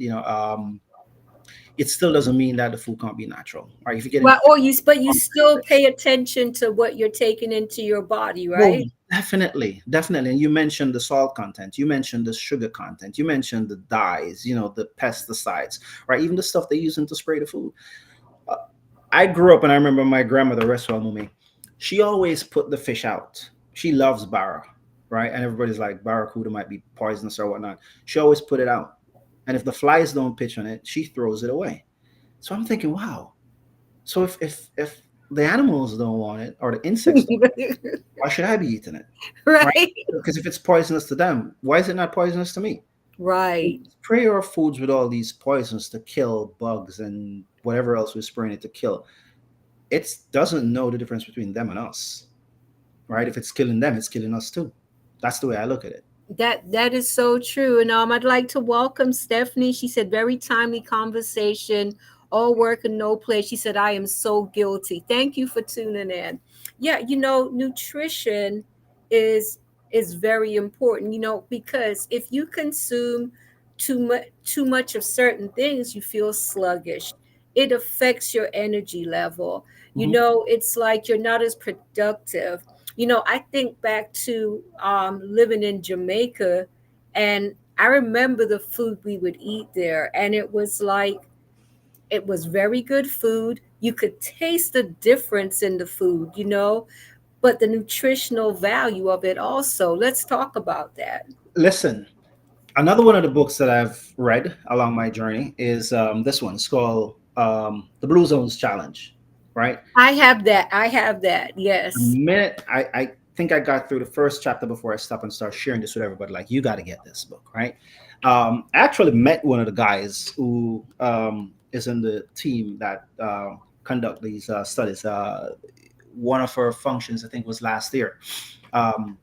It still doesn't mean that the food can't be natural, right? If you get in, Well, but you still pay attention to what you're taking into your body, well, right? definitely, definitely. And you mentioned the salt content, you mentioned the sugar content, you mentioned the dyes, the pesticides, right? Even the stuff they use to spray the food. Uh, I grew up and I remember my grandmother, rest well Mumi, she always put the fish out. She loves barra, right? And everybody's like, barracuda might be poisonous or whatnot. She always put it out. And if the flies don't pitch on it, she throws it away. So I'm thinking, wow. So if the animals don't want it or the insects don't, why should I be eating it? Right? Right. Because if it's poisonous to them, why is it not poisonous to me? Right. Spray our foods with all these poisons to kill bugs and whatever else we're spraying it to kill. It doesn't know the difference between them and us, right? If it's killing them, it's killing us too. That's the way I look at it. That is so true. And I'd like to welcome Stephanie. She said, very timely conversation, all work and no play. She said, I am so guilty. Thank you for tuning in. Yeah, nutrition is is very important, because if you consume too much of certain things, you feel sluggish. It affects your energy level. Mhm. It's like you're not as productive. I think back to living in Jamaica, and I remember the food we would eat there, and it was like it was very good food. You could taste the difference in the food, but the nutritional value of it also. Let's talk about that. Listen, another one of the books that I've read along my journey is this one. It's called The Blue Zones Challenge, right? I have that. I have that. The Yes. minute I think I got through the first chapter before I stopped and started sharing this with everybody, like, you got to get this book, right? I actually met one of the guys who is in the team that conduct these studies. One of our functions, I think, was last year. Um,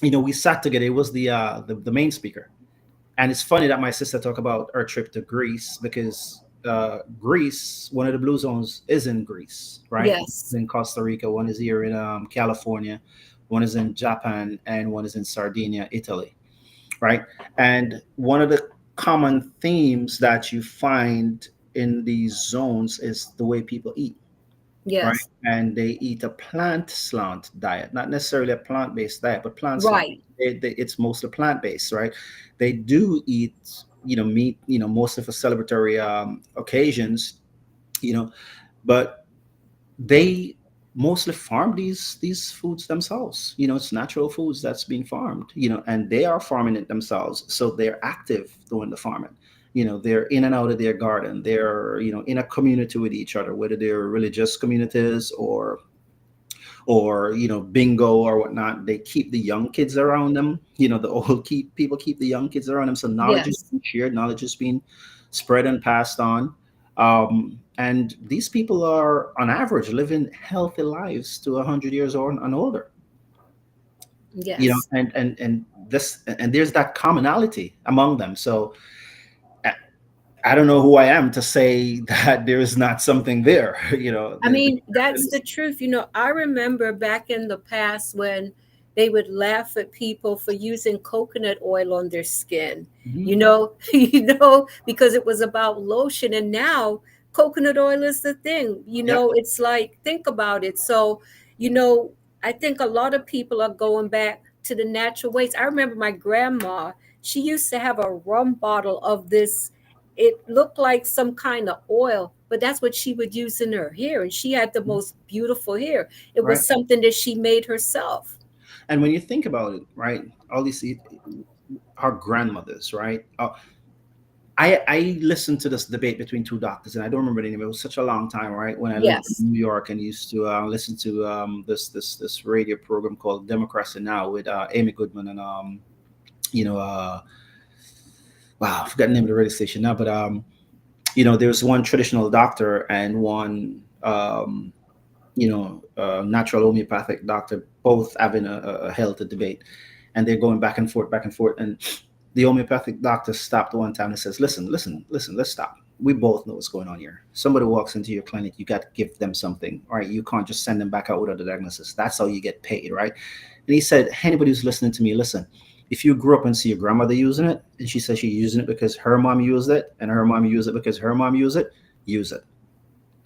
we sat together. It was the main speaker, and it's funny that my sister talked about her trip to Greece, because Greece, one of the blue zones is in Greece, right? It's Yes. in Costa Rica, one is here in California, one is in Japan, and one is in Sardinia, Italy, right? And one of the common themes that you find in these zones is the way people eat, right? Yes. And they eat a plant slant diet, not necessarily a plant based diet, but plant slant. Right. It's mostly plant based, right? They do eat, meat, mostly for celebratory occasions, you know, but they mostly farm these foods themselves. It's natural foods that's being farmed, and they are farming it themselves, so they're active doing the farming. They're in and out of their garden. They're in a community with each other, whether they're religious communities or bingo or whatnot. They keep the young kids around them. The old people keep the young kids around them, so knowledge is Yes. being shared, knowledge is being spread and passed on. And these people are on average living healthy lives to 100 years or and older. Yes. And there's that commonality among them. So I I don't know who I am to say that there is not something there. I mean, that's the truth. I remember back in the past when they would laugh at people for using coconut oil on their skin, Mhm. because it was about lotion. And now coconut oil is the thing. Yep. It's like, think about it. So, you know, I think a lot of people are going back to the natural ways. I remember my grandma, she used to have a rum bottle of this. It looked like some kind of oil, but that's what she would use in her hair. And she had the most beautiful hair. It Right. was something that she made herself. And when you think about it, right, all these our grandmothers, right? I listened to this debate between two doctors, and I don't remember the name. It was such a long time, right? When I lived Yes. in New York and used to listen to this radio program called Democracy Now with Amy Goodman and you know wow, I forgot the name of the radio station now, but there was one traditional doctor and one um, natural homeopathic doctor, both having a healthy debate, and they're going back and forth. And the homeopathic doctor stopped one time and says, "Listen, listen, listen. Let's stop. We both know what's going on here. Somebody walks into your clinic, you got to give them something, right? You can't just send them back out without a diagnosis. That's how you get paid, right?" And he said, "Anybody who's listening to me, listen. If you grew up and see your grandmother using it, and she says she's using it because her mom used it, and her mom used it because her mom used it, use it,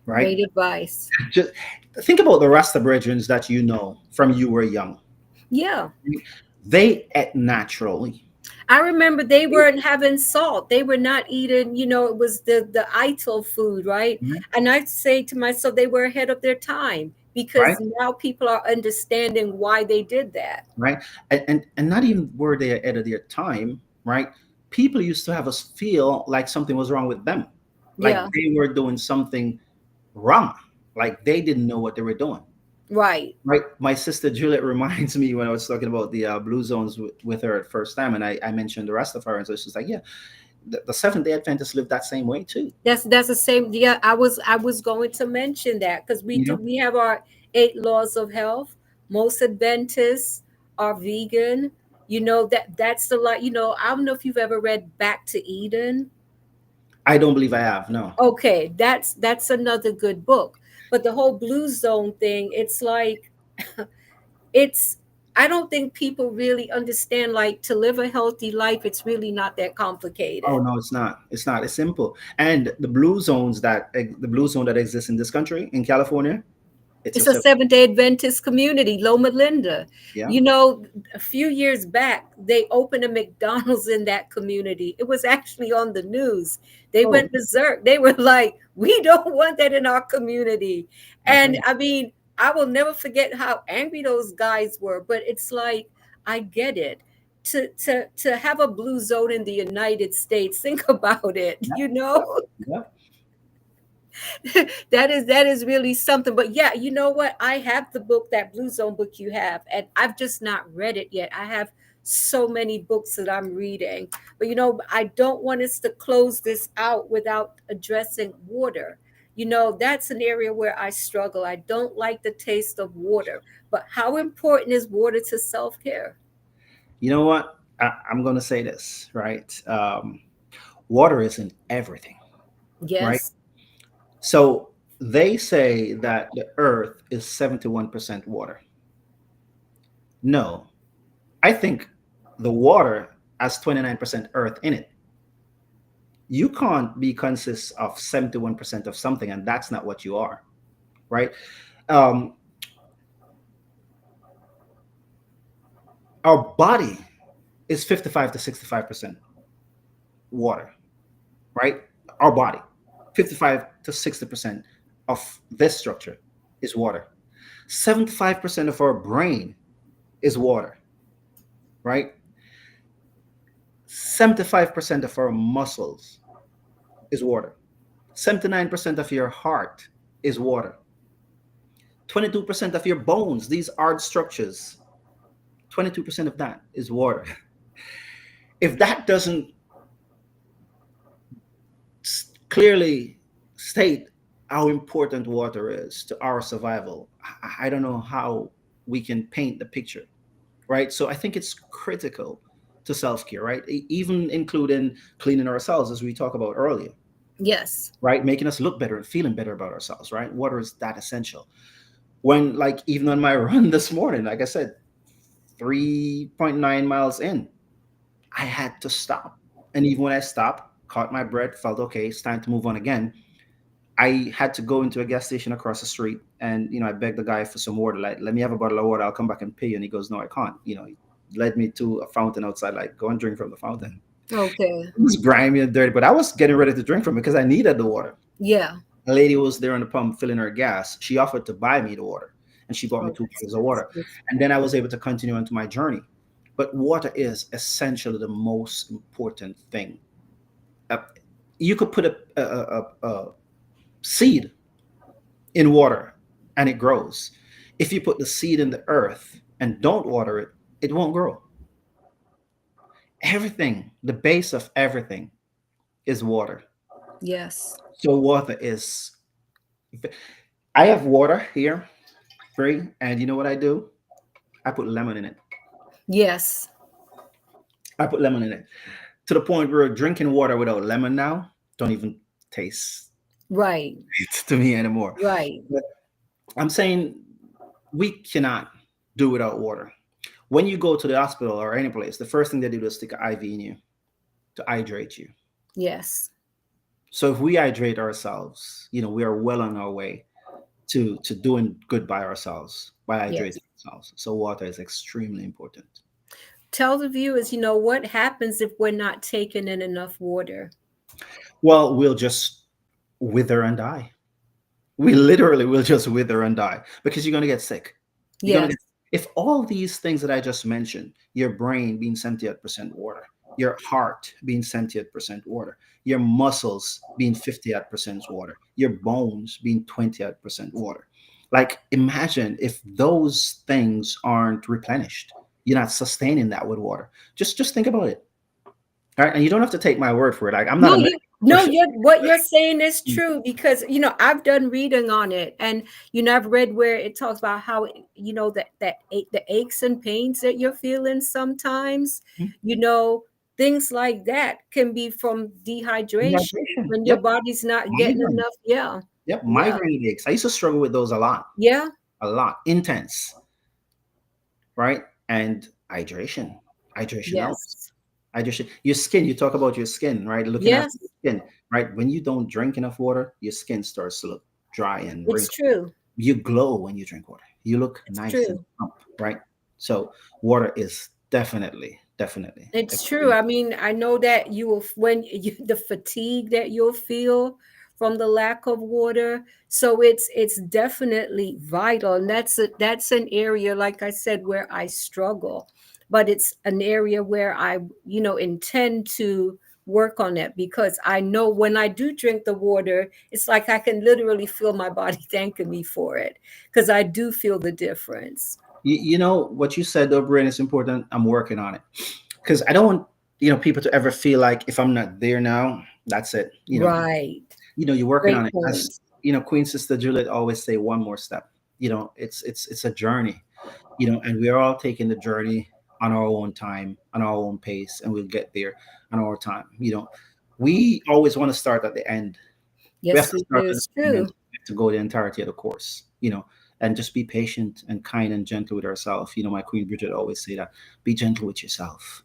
right? Great advice. Just think about the Rasta brethren that you know from you were young. Yeah. They ate naturally. I remember they weren't having salt. They were not eating, it was the ITIL food, right? Mhm. And I say to myself, they were ahead of their time Right? because now people are understanding why they did that. Right? And not even were they ahead of their time, right? People used to have us feel like something was wrong with them, like Yeah, they were doing something wrong, like they didn't know what they were doing. right. Right? My sister Juliet reminds me when I was talking about the blue zones with her at first time, and I mentioned the rest of her, and so she's like, "Yeah, the Seventh Day Adventists live that same way too." That's the same. Yeah, I was going to mention that because we You do know, we have our 8 laws of health. Most Adventists are vegan. That's the lot. I don't know if you've ever read Back to Eden. I don't believe I have. No. Okay, that's another good book. But the whole blue zone thing, it's like it's I don't think people really understand, like, to live a healthy life, it's really not that Oh complicated. no, it's not. It's not. It's simple. And the blue zone that exists in this country in California, it's a It's a seven. Seventh-day Adventist community, Loma Linda. Yeah. You know, a few years back, they opened a McDonald's in that community. It was actually on the news. They Oh, went berserk. They were like, we don't want that in our community. that's And right. I mean, I will never forget how angry those guys were, but it's like, I get it. To have a blue zone in the United States, think about it, Yeah. you Yeah. know? Yeah. That is really something. But yeah, you know what? I have the book, that Blue Zone book you have, and I've just not read it yet. I have so many books that I'm reading. But I don't want us to close this out without addressing water. That's an area where I struggle. I don't like the taste of water. But how important is water to self-care? You know what? I'm going to say this, right? Water is in everything, right? Yes. So they say that the earth is 71% water. No, I think the water has 29% earth in it. You can't be consist of 71% of something, and that's not what you are, right? Um, our body is 55 to 65% water, right? Our body, 55 to 60% of this structure is water. 75% of our brain is water, right? 75% of our muscles is water. 79% of your heart is water. 22% of your bones, these hard structures, 22% of that is water. If that doesn't clearly state how important water is to our survival, I don't know how we can paint the picture, right? So I think it's critical to self care, right? Even including cleaning ourselves, as we talked about earlier, Yes. right? Making us look better and feeling better about ourselves, right? Water is that essential. When, like, even on my run this morning, like I said, 3.9 miles in, I had to stop. And even when I stopped, caught my breath, felt okay, it's time to move on again. I had to go into a gas station across the street, and I begged the guy for some water. Like, let me have a bottle of water. I'll come back and pay you. And he goes, no, I can't. He led me to a fountain outside. Like, go and drink from the fountain. Okay. It was grimy and dirty, but I was getting ready to drink from it because I needed the water. Yeah. A lady was there on the pump filling her gas. She offered to buy me the water, and she bought me Oh, two that's bottles of water. nice. And then I was able to continue into my journey. But water is essentially the most important thing. Uh, you could put a seed in water and it grows. If you put the seed in the earth and don't water it, it won't grow. Everything, the base of everything is water. Yes. So water is I have water here, free, and you know what I do? I put lemon in it. Yes. I put lemon in it to the point where drinking water without lemon now don't even taste Right. it to me anymore. Right. But I'm saying we cannot do without water. When you go to the hospital or any place, the first thing they do is stick an IV in you to hydrate you. Yes. So if we hydrate ourselves, we are well on our way to doing good by ourselves by Yes. hydrating ourselves. So water is extremely important. Tell the viewers, what happens if we're not taking in enough water? Well, we'll just wither and die. We literally will just wither and die because you're going to get sick. You're going to Yes. get, if all these things that I just mentioned, your brain being 78% water, your heart being 78% water, your muscles being 58% water, your bones being 28% water. Like imagine if those things aren't replenished, you're not sustaining that with water. Just think about it. All right. And you don't have to take my word for it. Like I'm not No, a medical no, professional. what you're saying is true because I've done reading on it, and I've read where it talks about how the aches and pains that you're feeling sometimes, you know, things like that can be from dehydration Dehydration. when your Yep. body's not getting Migraine. enough. Yeah, Yep. yeah, Migraine headaches. I used to struggle with those yeah, a lot, intense, right? And hydration. Hydration helps. yes, Hydration. Your skin. You talk about your skin, right? Looking after yes, your skin, right? When you don't drink enough water, your skin starts to look dry and it's wrinkled. true, You glow when you drink water. You look it's nice and true. plump, right? So water is definitely It's true. extremely. I mean, I know that you will when the fatigue that you'll feel from the lack of water. So it's definitely vital, and that's an area, like I said, where I struggle, but it's an area where I intend to work on it because I know when I do drink the water, it's like I can literally feel my body thanking me for it because I do feel the difference. You know what you said, though, Brian, is important. I'm working on it because I don't want people to ever feel like if I'm not there now, that's it. Right. You're working on Great it. As point. Queen Sister Juliet always say, one more step. It's a journey. And we are all taking the journey on our own time, on our own pace, and we'll get there on our time. We always want to start at the end. We have Yes, to we start do. at the It's beginning true. to go the entirety of the course. And just be patient and kind and gentle with ourselves. My Queen Bridget always say that: be gentle with yourself.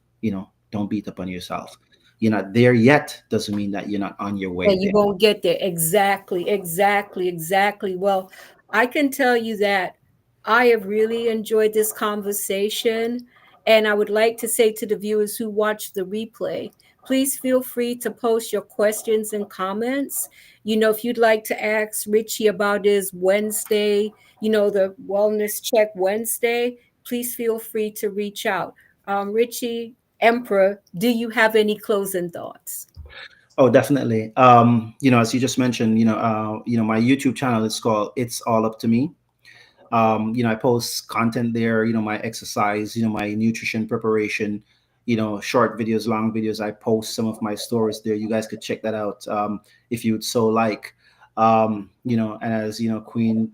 Don't beat up on yourself. You're not there yet doesn't mean that you're not on your way And you there. won't get there. Exactly, exactly, exactly. Well, I can tell you that I have really enjoyed this conversation. And I would like to say to the viewers who watch the replay, please feel free to post your questions and comments. If you'd like to ask Richie about his Wednesday, the Wellness Check Wednesday, please feel free to reach out. Richie, Emperor, do you have any closing thoughts? Oh, definitely. As you just mentioned, my YouTube channel is called It's All Up to Me. I post content there, my exercise, my nutrition preparation, short videos, long videos. I post some of my stories there. You guys could check that out, if you'd so like. And as Queen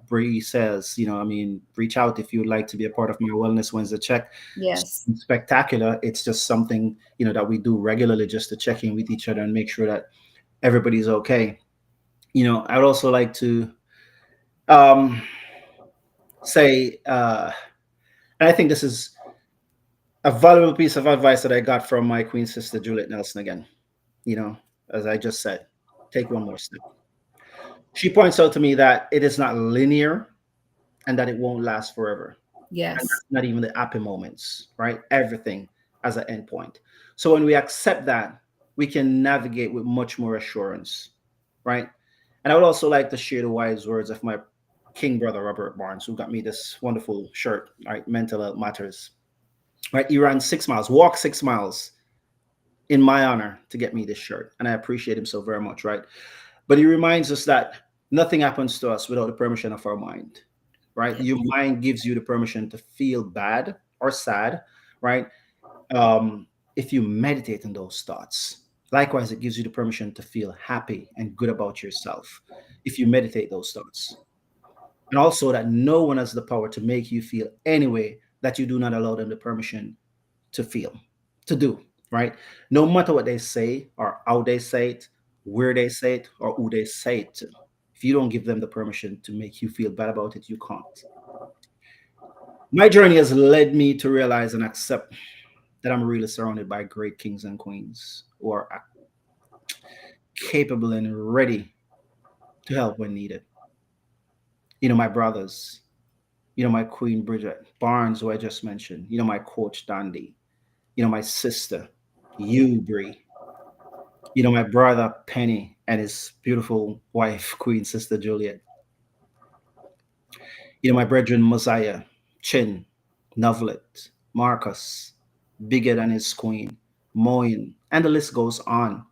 Bree says, I mean, reach out if you would like to be a part of my Wellness Wednesday check. Yes. Spectacular. It's just something, that we do regularly just to check in with each other and make sure that everybody's okay. I would also like to um, say, and I think this is a valuable piece of advice that I got from my Queen Sister Juliet Nelson again. You know, as I just said, take one more step. She points out to me that it is not linear and that it won't last forever. And Yes. that's not even the happy moments, right? Everything has an endpoint. So when we accept that, we can navigate with much more assurance, right? And I would also like to share the wise words of my king brother Robert Barnes, who got me this wonderful shirt, right? Mental Health Matters. Right? He ran 6 miles, walked 6 miles in my honor to get me this shirt. And I appreciate him so very much, right? But he reminds us that nothing happens to us without the permission of our mind, right? Your mind gives you the permission to feel bad or sad, right? If you meditate on those thoughts. Likewise, it gives you the permission to feel happy and good about yourself if you meditate those thoughts. And also that no one has the power to make you feel any way that you do not allow them the permission to feel, to do, right? No matter what they say or how they say it, where they say it, or who they say it to. If you don't give them the permission to make you feel bad about it, you can't. My journey has led me to realize and accept that I'm really surrounded by great kings and queens who are capable and ready to help when needed. My brothers, my Queen Bridget Barnes, who I just mentioned, my coach Dandy, my sister, you, Bree, my brother Penny and his beautiful wife, Queen Sister Juliet, my brethren Mosiah, Chin, Novelet, Marcus, bigger than his queen, Moyen, and the list goes on.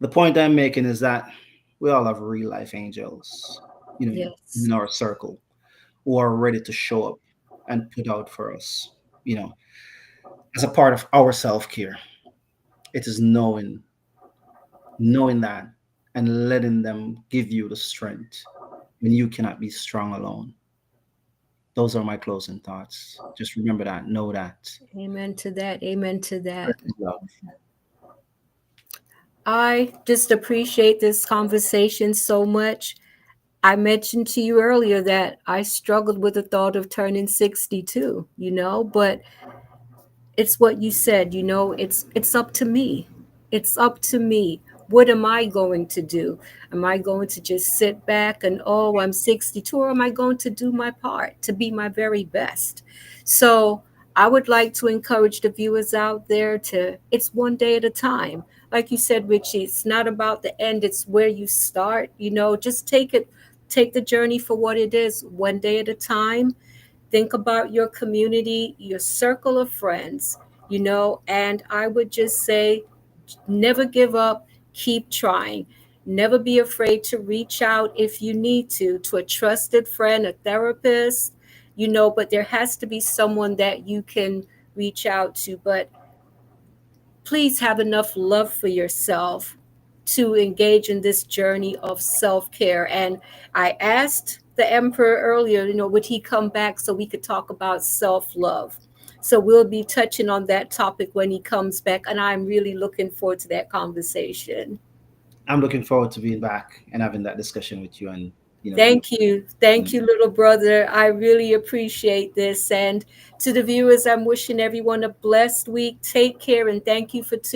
The point I'm making is that we all have real life angels, in Yes. our circle who are ready to show up and put out for us, you know, as a part of our self care. It is knowing that and letting them give you the strength when you cannot be strong alone. Those are my closing thoughts. Just remember that, know that. Amen to that. Amen to that. Practice love. I just appreciate this conversation so much. I mentioned to you earlier that I struggled with the thought of turning 62, but it's what you said, it's up to me. It's up to me. What am I going to do? Am I going to just sit back and, oh, I'm 62, or am I going to do my part to be my very best? So I would like to encourage the viewers out there to, it's one day at a time. Like you said, Richie, it's not about the end, it's where you start. Just take the journey for what it is, one day at a time. Think about your community, your circle of friends, and I would just say, never give up, keep trying. Never be afraid to reach out if you need to a trusted friend, a therapist, but there has to be someone that you can reach out to. But please have enough love for yourself to engage in this journey of self-care. And I asked the emperor earlier, would he come back so we could talk about self-love? So we'll be touching on that topic when he comes back, and I'm really looking forward to that conversation. I'm looking forward to being back and having that discussion with you and the Thank you. Thank you, little brother. I really appreciate this. And to the viewers, I'm wishing everyone a blessed week. Take care, and thank you for tuning